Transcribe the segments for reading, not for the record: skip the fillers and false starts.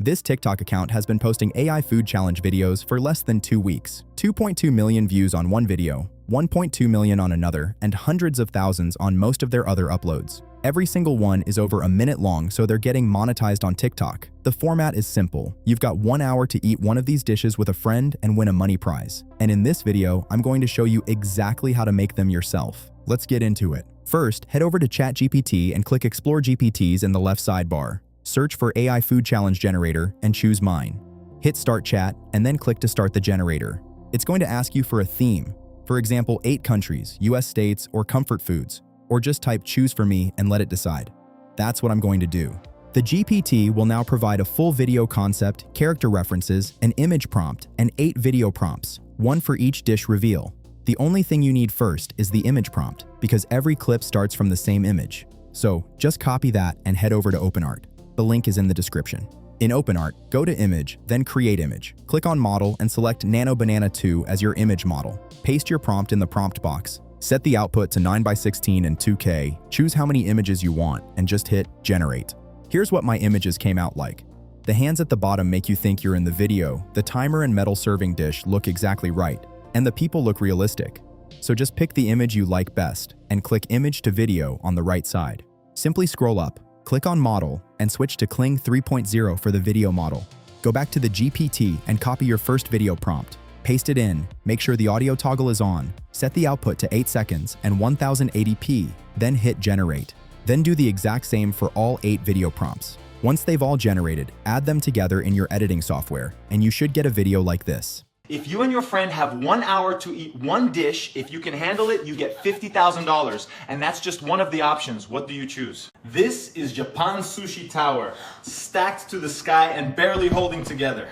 This TikTok account has been posting AI food challenge videos for less than 2 weeks. 2.2 million views on one video, 1.2 million on another, and hundreds of thousands on most of their other uploads. Every single one is over a minute long, so they're getting monetized on TikTok. The format is simple. You've got 1 hour to eat one of these dishes with a friend and win a money prize. And in this video, I'm going to show you exactly how to make them yourself. Let's get into it. First, head over to ChatGPT and click Explore GPTs in the left sidebar. Search for AI Food Challenge Generator and choose mine. Hit Start Chat and then click to start the generator. It's going to ask you for a theme. For example, 8 countries, US states, or comfort foods. Or just type choose for me and let it decide. That's what I'm going to do. The GPT will now provide a full video concept, character references, an image prompt, and 8 video prompts, one for each dish reveal. The only thing you need first is the image prompt, because every clip starts from the same image. So just copy that and head over to OpenArt. The link is in the description. In OpenArt, go to Image, then Create Image. Click on Model and select Nano Banana 2 as your image model. Paste your prompt in the prompt box. Set the output to 9:16 and 2K, choose how many images you want, and just hit Generate. Here's what my images came out like. The hands at the bottom make you think you're in the video, the timer and metal serving dish look exactly right, and the people look realistic. So just pick the image you like best, and click Image to Video on the right side. Simply scroll up, click on Model, and switch to Kling 3.0 for the video model. Go back to the GPT and copy your first video prompt. Paste it in, make sure the audio toggle is on, set the output to 8 seconds and 1080p, then hit Generate. Then do the exact same for all 8 video prompts. Once they've all generated, add them together in your editing software, and you should get a video like this. If you and your friend have 1 hour to eat one dish, if you can handle it, you get $50,000. And that's just one of the options. What do you choose? This is Japan's Sushi Tower, stacked to the sky and barely holding together.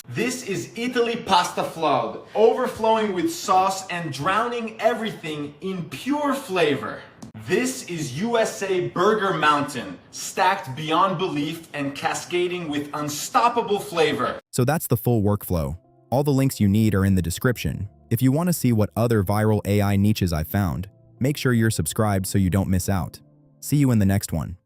This is Italy pasta flawed, overflowing with sauce and drowning everything in pure flavor. This is USA Burger Mountain, stacked beyond belief and cascading with unstoppable flavor. So that's the full workflow. All the links you need are in the description. If you want to see what other viral AI niches I found, make sure you're subscribed so you don't miss out. See you in the next one.